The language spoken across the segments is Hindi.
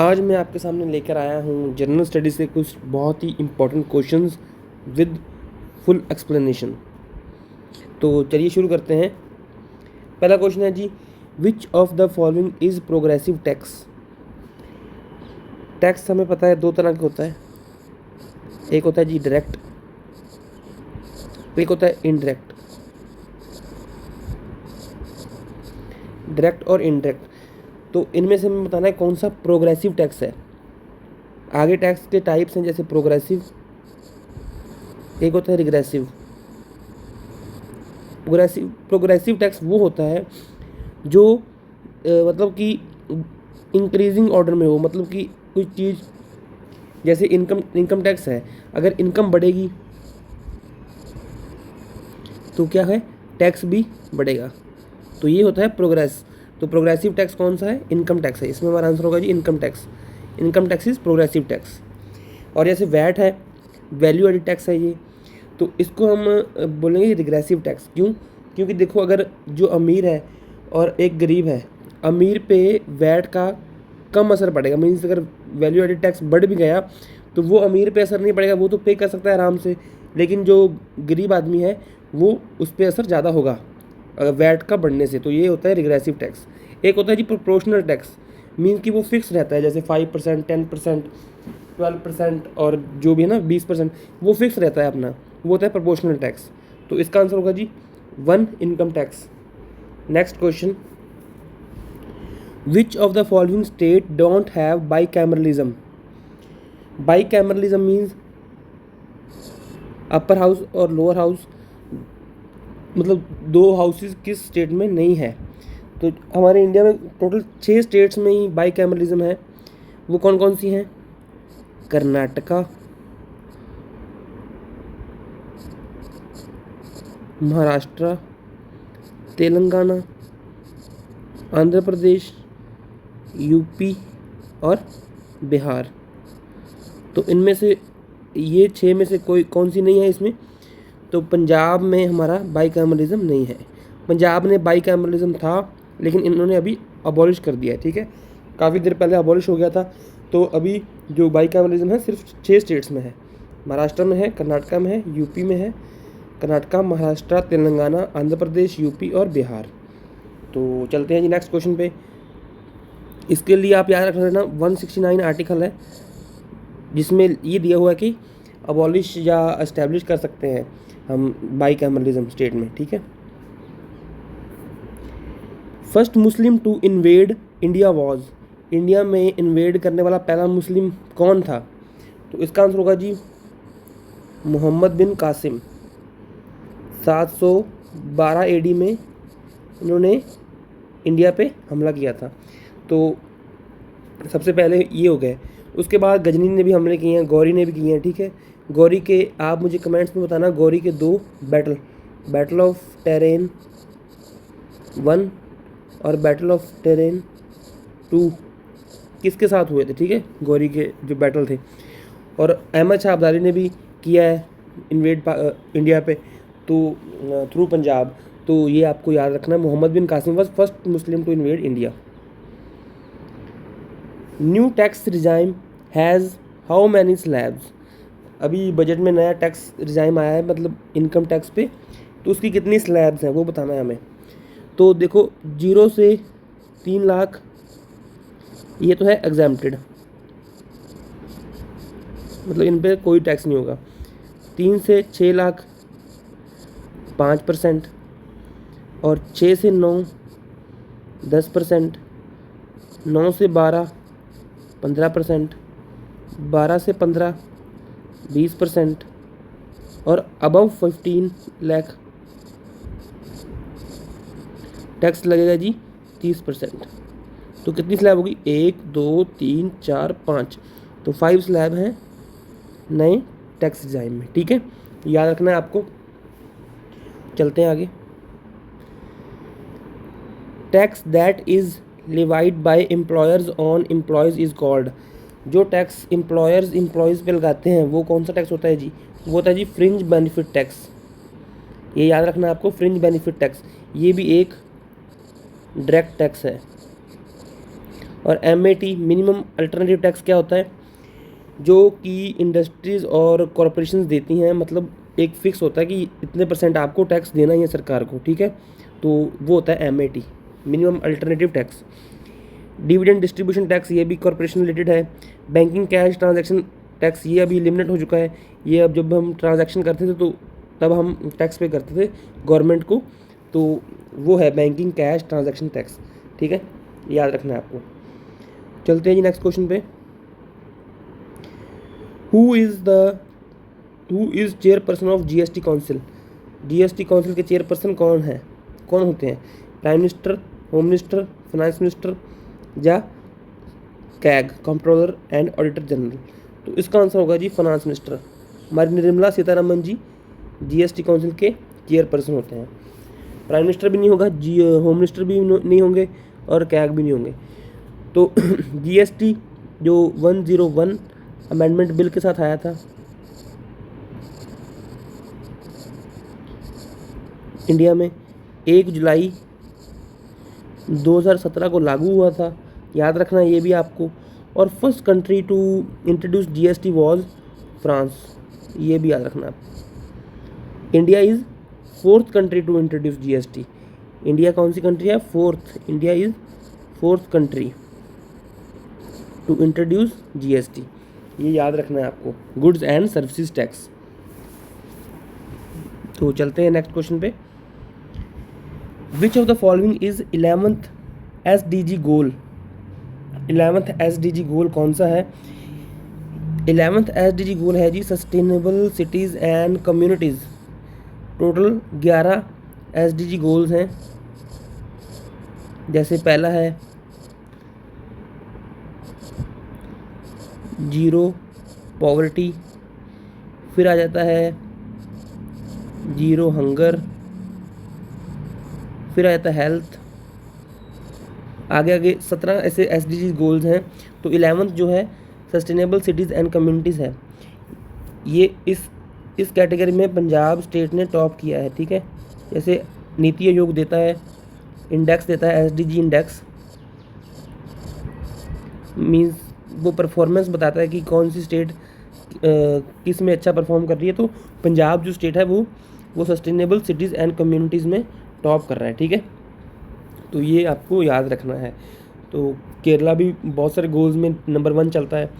आज मैं आपके सामने लेकर आया हूँ जनरल स्टडीज़ से कुछ बहुत ही important questions with full explanation. तो चलिए शुरू करते हैं। पहला क्वेश्चन है जी, which of the following is progressive tax. Tax हमें पता है दो तरह का होता है, एक होता है जी डायरेक्ट, एक होता है इनडायरेक्ट। डायरेक्ट और इनडायरेक्ट, तो इनमें से हमें बताना है कौन सा प्रोग्रेसिव टैक्स है। आगे टैक्स के टाइप्स हैं जैसे प्रोग्रेसिव, एक होता है रिग्रेसिव। प्रोग्रेसिव टैक्स वो होता है जो मतलब कि इंक्रीजिंग ऑर्डर में हो, मतलब कि कोई चीज़ जैसे इनकम टैक्स है, अगर इनकम बढ़ेगी तो क्या है, टैक्स भी बढ़ेगा। तो ये होता है प्रोग्रेस। तो प्रोग्रेसिव टैक्स कौन सा है, इनकम टैक्स है। इसमें हमारा आंसर होगा जी income tax. Income tax is progressive tax. और जैसे वैट है, वैल्यू एडिड टैक्स है ये, तो इसको हम बोलेंगे रिग्रेसिव टैक्स। क्यों? क्योंकि देखो, अगर जो अमीर है और एक गरीब है, अमीर पे वैट का कम असर पड़ेगा। मीन्स अगर वैल्यू एडिड टैक्स बढ़ भी गया तो वो अमीर पे असर नहीं पड़ेगा, वो तो पे कर सकता है आराम से। लेकिन जो गरीब आदमी है वो उस पर असर ज़्यादा होगा वैट का बढ़ने से। तो ये होता है रिग्रेसिव टैक्स। एक होता है जी प्रोपोर्शनल टैक्स। मीन्स कि वो फिक्स रहता है, जैसे 5%, 10%, 12% और जो भी है ना 20%, वो फिक्स रहता है अपना, वो होता है प्रोपोर्शनल टैक्स। तो इसका आंसर होगा जी 1 income tax. Next question, which of the following state don't have bicameralism. Bicameralism means upper house और लोअर हाउस, मतलब दो हाउसेस किस स्टेट में नहीं है। तो हमारे इंडिया में टोटल 6 स्टेट्स में ही बाईकैमरलिज्म है। वो कौन कौन सी हैं? कर्नाटका, महाराष्ट्र, तेलंगाना, आंध्र प्रदेश, यूपी और बिहार। तो इनमें से ये 6 में से कोई कौन सी नहीं है इसमें? तो पंजाब में हमारा बाईकैमरलिज्म नहीं है। पंजाब ने बाईकैमरलिज्म था लेकिन इन्होंने अभी अबॉलिश कर दिया है। ठीक है, काफ़ी देर पहले अबॉलिश हो गया था। तो अभी जो बाईकैमरलिज्म है सिर्फ 6 स्टेट्स में है। महाराष्ट्र में है, कर्नाटका में है, यूपी में है, कर्नाटका, महाराष्ट्र, तेलंगाना, आंध्र प्रदेश, यूपी और बिहार। तो चलते हैं जी नेक्स्ट क्वेश्चन पे। इसके लिए आप याद रख लेना 169 आर्टिकल है जिसमें ये दिया हुआ है कि अबॉलिश या एस्टैब्लिश कर सकते हैं हम बाईकैमरलिज्म स्टेट में। ठीक है, first Muslim to invade India was. India में इन्वेड करने वाला पहला मुस्लिम कौन था? तो इसका आंसर होगा जी मोहम्मद बिन कासिम। 712 एडी में इन्होंने इंडिया पे हमला किया था। तो सबसे पहले ये हो गए। उसके बाद गजनी ने भी हमले किए हैं, गौरी ने भी किए हैं। ठीक है, गौरी के आप मुझे कमेंट्स में बताना गौरी के 2 बैटल ऑफ टेरेन 1 और बैटल ऑफ टेरेन 2 किसके साथ हुए थे। ठीक है, गौरी के जो बैटल थे। और अहमद शाह अब्दाली ने भी किया है इन्वेड इंडिया पे, तो थ्रू पंजाब। तो ये आपको याद रखना है, Mohammad bin Qasim was first Muslim to invade India. New tax regime has how many slabs. अभी बजट में नया टैक्स रिजाइम आया है, मतलब इनकम टैक्स पे, तो उसकी कितनी स्लैब्स हैं वो बताना है हमें। तो देखो 0 से 3 लाख ये तो है एग्जैम्प्टेड, मतलब इन पे कोई टैक्स नहीं होगा। 3 से 6 लाख 5%, और 6 से 9 10%, 9 से 12 15%, 12 से 15 20%, और अबव 15 लाख टैक्स लगेगा जी 30%। तो कितनी स्लैब होगी? 1 2 3 4 5, तो 5 स्लैब हैं नए टैक्स डिजाइन में। ठीक है, याद रखना है आपको। चलते हैं आगे। Tax that is levied by employers on employees is called. जो टैक्स एम्प्लॉयज़ पे लगाते हैं वो कौन सा टैक्स होता है जी? वो होता है जी फ्रिंज बेनिफिट टैक्स। ये याद रखना है आपको, फ्रिंज बेनिफिट टैक्स। ये भी एक डायरेक्ट टैक्स है। और MAT मिनिमम अल्टरनेटिव टैक्स क्या होता है, जो कि इंडस्ट्रीज़ और कॉरपोरेशंस देती हैं, मतलब एक फिक्स होता है कि इतने % आपको टैक्स देना ही है सरकार को, ठीक है। तो वो होता है MAT minimum alternative tax. Dividend distribution tax ये भी कॉरपोरेशन रिलेटेड है। बैंकिंग कैश ट्रांजैक्शन टैक्स ये अभी एलिमिनेट हो चुका है। ये अब जब हम ट्रांजैक्शन करते थे तो तब हम टैक्स पे करते थे गवर्नमेंट को, तो वो है बैंकिंग कैश ट्रांजैक्शन टैक्स, ठीक है, याद रखना है आपको। चलते हैं जी नेक्स्ट क्वेश्चन पे। Who is chairperson of GST council. GST council के चेयरपर्सन कौन होते हैं? Prime minister, home minister, finance minister या CAG, controller and auditor general. तो इसका आंसर होगा जी फाइनेंस मिनिस्टर। हमारी निर्मला सीतारमन जी GST काउंसिल के चेयरपर्सन होते हैं। प्राइम मिनिस्टर भी नहीं होगा, होम मिनिस्टर भी नहीं होंगे और कैग भी नहीं होंगे। तो GST जो 101 अमेंडमेंट बिल के साथ आया था इंडिया में, 1 जुलाई 2017 को लागू हुआ था, याद रखना ये भी आपको। और first country to introduce GST was France, ये भी याद रखना आप। India is 4th country to introduce GST। India कौन सी कंट्री है? 4th। India is 4th country to introduce GST, ये याद रखना है आपको, गुड्स एंड सर्विसेज टैक्स। तो चलते हैं नेक्स्ट क्वेश्चन पे। Which of the following is 11th SDG goal. 11th SDG goal कौन सा है? 11th SDG गोल है जी sustainable cities and communities. Total 11 SDG goals हैं। जैसे पहला है जीरो पॉवर्टी, फिर आ जाता है जीरो हंगर, फिर आ जाता है हेल्थ, आगे 17 ऐसे SDG गोल्स हैं। तो 11th जो है सस्टेनेबल सिटीज़ एंड कम्युनिटीज़ है। ये इस कैटेगरी में पंजाब स्टेट ने टॉप किया है, ठीक है। जैसे नीति आयोग देता है इंडेक्स, देता है SDG इंडेक्स, मीन्स वो परफॉर्मेंस बताता है कि कौन सी स्टेट किस में अच्छा परफॉर्म कर रही है। तो पंजाब जो स्टेट है वो सस्टेनेबल सिटीज़ एंड कम्युनिटीज़ में टॉप कर रहा है, ठीक है। तो ये आपको याद रखना है। तो केरला भी बहुत सारे गोल्स में नंबर 1 चलता है।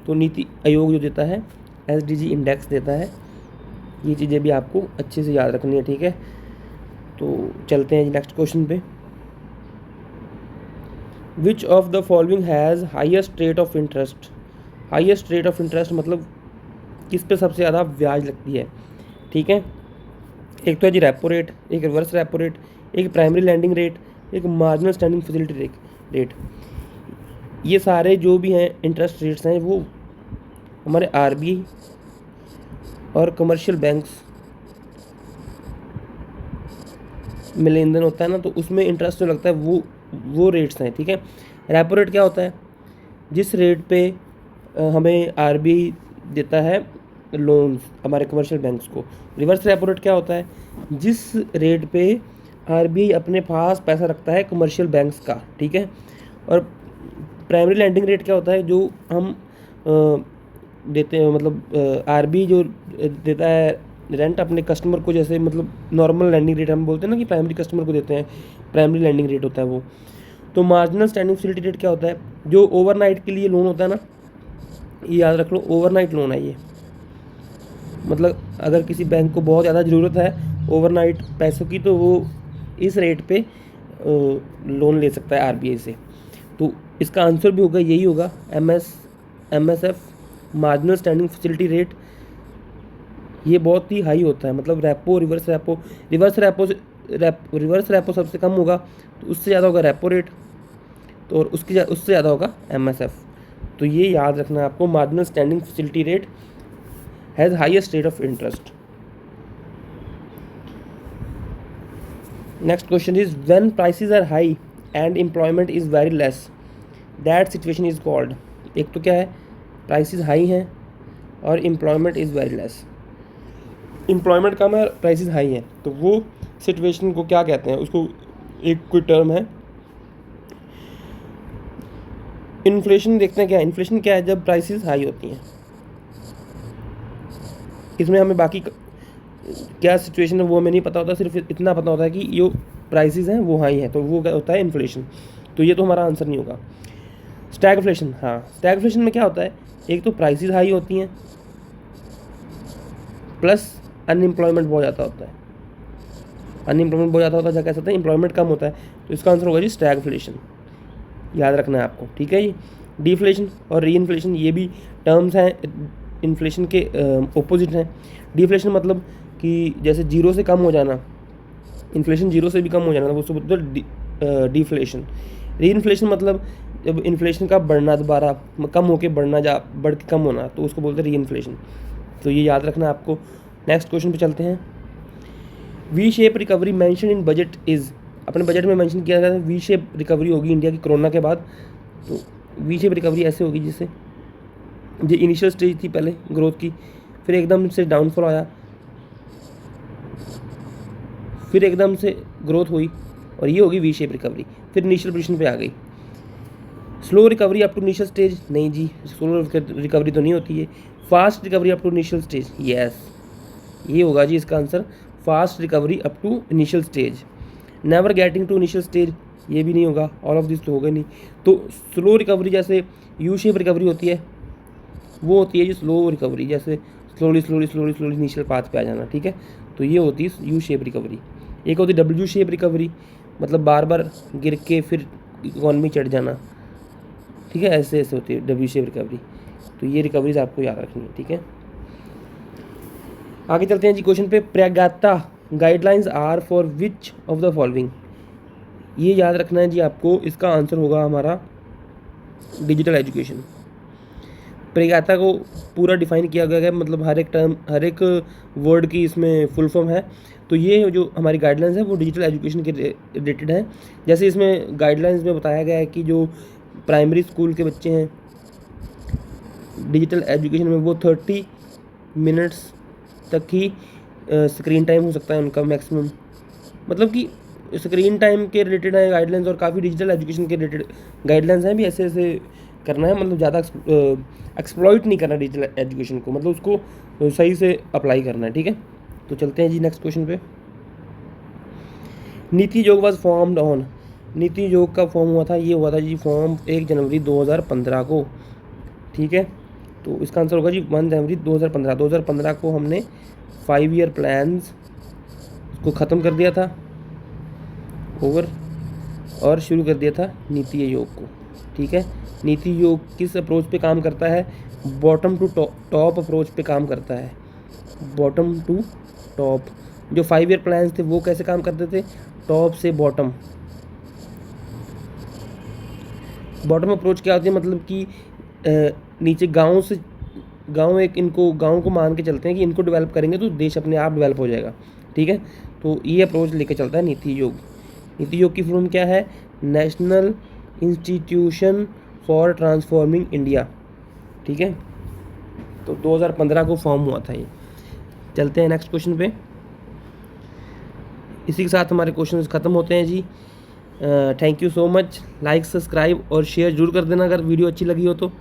तो नीति आयोग जो देता है SDG इंडेक्स देता है, ये चीज़ें भी आपको अच्छे से याद रखनी है, ठीक है। तो चलते हैं नेक्स्ट क्वेश्चन पे। Which of the following has highest rate of interest. Highest rate of interest मतलब किस पे सबसे ज़्यादा ब्याज लगती है, ठीक है। एक तो है जी रेपो रेट, एक रिवर्स रेपो रेट, एक प्राइमरी लैंडिंग रेट, एक मार्जिनल स्टैंडिंग फैसिलिटी रेट। ये सारे जो भी हैं इंटरेस्ट रेट्स हैं वो हमारे RBI और कमर्शियल बैंक्स में लेन देन होता है ना, तो उसमें इंटरेस्ट जो लगता है वो रेट्स हैं, ठीक है। रेपो रेट क्या होता है? जिस रेट पे हमें RBI देता है लोन्स हमारे कमर्शियल बैंक्स को। रिवर्स रेपो रेट क्या होता है? जिस रेट पे RBI अपने पास पैसा रखता है कमर्शियल बैंक्स का, ठीक है। और प्राइमरी लैंडिंग रेट क्या होता है? जो हम देते हैं, मतलब RBI जो देता है रेंट अपने कस्टमर को, जैसे मतलब नॉर्मल लैंडिंग रेट हम बोलते हैं ना कि प्राइमरी कस्टमर को देते हैं, प्राइमरी लैंडिंग रेट होता है वो। तो मार्जिनल स्टैंडिंग फैसिलिटी रेट क्या होता है? जो ओवरनाइट के लिए लोन होता है ना, ये याद रख लो, ओवरनाइट लोन है ये। मतलब अगर किसी बैंक को बहुत ज़्यादा ज़रूरत है ओवरनाइट पैसों की, तो वो इस रेट पे लोन ले सकता है RBI से। तो इसका आंसर भी होगा यही होगा, MSF marginal standing facility rate. ये बहुत ही हाई होता है, मतलब रेपो रिवर्स रेपो सबसे कम होगा, तो उससे ज़्यादा होगा रेपो रेट, तो और उससे ज़्यादा होगा MSF। तो ये याद रखना है आपको, marginal standing facility rate has highest rate of interest. Next question is when prices are high and employment is very less, that situation is called. एक तो क्या है, प्राइसेस हाई हैं और employment is very less. Employment कम है, प्राइसेस हाई हैं, तो वो सिचुएशन को क्या कहते हैं? उसको एक कोई टर्म है, इन्फ्लेशन देखते हैं क्या है। इन्फ्लेशन क्या है, जब प्राइसेस हाई होती हैं। इसमें हमें बाकी क्या सिचुएशन है वो हमें नहीं पता होता, सिर्फ इतना पता होता है कि जो प्राइसेस हैं वो हाई हैं, तो वो क्या होता है, इन्फ्लेशन। तो ये तो हमारा आंसर नहीं होगा। स्टैगफ्लेशन, हाँ स्टैगफ्लेशन में क्या होता है, एक तो प्राइसेस हाई होती हैं प्लस अनएम्प्लॉयमेंट बहुत ज़्यादा होता है। अनएम्प्लॉयमेंट बहुत ज़्यादा होता है, क्या कह सकते हैं, एम्प्लॉयमेंट कम होता है, तो इसका आंसर होगा जी स्टैगफ्लेशन। याद रखना है आपको, ठीक है जी। डिफ्लेशन और री इन्फ्लेशन ये भी टर्म्स हैं, इन्फ्लेशन के ओपोजिट हैं। डिफ्लेशन मतलब कि जैसे जीरो से कम हो जाना, इन्फ्लेशन जीरो से भी कम हो जाना, तो उसको बोलते हैं डिफ्लेशन। री इन्फ्लेशन मतलब जब इन्फ्लेशन का बढ़ना दोबारा कम होके बढ़ के कम होना, तो उसको बोलते हैं री इन्फ्लेशन। तो ये याद रखना आपको। नेक्स्ट क्वेश्चन पे चलते हैं। We shape recovery mention in budget is, अपने बजट में मेंशन किया गया था वी शेप रिकवरी होगी इंडिया की कोरोना के बाद। तो वी शेप रिकवरी ऐसे होगी जिससे जो इनिशियल स्टेज थी पहले ग्रोथ की, फिर एकदम से डाउनफॉल आया, फिर एकदम से ग्रोथ हुई, और ये होगी वी शेप रिकवरी, फिर इनिशियल पोजीशन पे आ गई। Slow recovery up to initial stage, नहीं जी स्लो रिकवरी तो नहीं होती है। Fast recovery up to initial stage, yes ये होगा जी इसका answer, fast recovery up to initial stage. Never getting to initial stage, ये भी नहीं होगा, ऑल ऑफ दिस तो होगा नहीं। तो स्लो रिकवरी जैसे यू शेप रिकवरी होती है, वो होती है जी स्लो रिकवरी, जैसे slowly slowly slowly slowly initial path पे आ जाना, ठीक है। तो ये होती है यू शेप रिकवरी। एक होती है डब्ल्यू शेप रिकवरी, मतलब बार बार गिर के फिर इकॉनमी चढ़ जाना, ठीक है, ऐसे ऐसे होती है डब्ल्यू शेप रिकवरी। तो ये रिकवरीज आपको याद रखनी है, ठीक है। आगे चलते हैं जी क्वेश्चन पे। Pragyata guidelines are for which of the following, ये याद रखना है जी आपको, इसका आंसर होगा हमारा डिजिटल एजुकेशन। प्रज्ञाता को पूरा डिफाइन किया गया है, मतलब हर एक टर्म हर एक वर्ड की इसमें फुल फॉर्म है। तो ये जो हमारी गाइडलाइंस है वो डिजिटल एजुकेशन के रिलेटेड है। जैसे इसमें गाइडलाइंस में बताया गया है कि जो प्राइमरी स्कूल के बच्चे हैं डिजिटल एजुकेशन में, वो 30 मिनट्स तक ही स्क्रीन टाइम हो सकता है उनका मैक्सिमम, मतलब कि स्क्रीन टाइम के रिलेटेड है गाइडलाइंस, और काफ़ी डिजिटल एजुकेशन के रिलेटेड गाइडलाइंस हैं भी, ऐसे ऐसे करना है, मतलब ज़्यादा एक्सप्लॉइट नहीं करना डिजिटल एजुकेशन को, मतलब उसको सही से अप्लाई करना है, ठीक है। तो चलते हैं जी नेक्स्ट क्वेश्चन पे। NITI Aayog was formed on, NITI Aayog का फॉर्म हुआ था, ये हुआ था जी फॉर्म 1 जनवरी 2015 को, ठीक है। तो इसका आंसर होगा जी 1 जनवरी 2015। 2015 को हमने 5 ईयर प्लान्स को ख़त्म कर दिया था ओवर, और शुरू कर दिया था नीति आयोग को, ठीक है। नीति आयोग किस अप्रोच पे काम करता है, बॉटम टू टॉप अप्रोच पे काम करता है। बॉटम टू टॉप, जो 5 ईयर प्लान्स थे वो कैसे काम करते थे, टॉप से बॉटम। बॉटम अप्रोच क्या होती है, मतलब कि नीचे गांव से, गांव एक इनको गांव को मान के चलते हैं कि इनको डेवलप करेंगे तो देश अपने आप डेवलप हो जाएगा, ठीक है। तो ये अप्रोच लेके चलता है नीति आयोग। नीति आयोग की फुल क्या है, national institution for transforming India, ठीक है। तो 2015 को फॉर्म हुआ था ये। चलते हैं नेक्स्ट क्वेश्चन पे। इसी के साथ हमारे क्वेश्चन ख़त्म होते हैं जी। Thank you so much. Like subscribe और शेयर जरूर कर देना अगर वीडियो अच्छी लगी हो तो।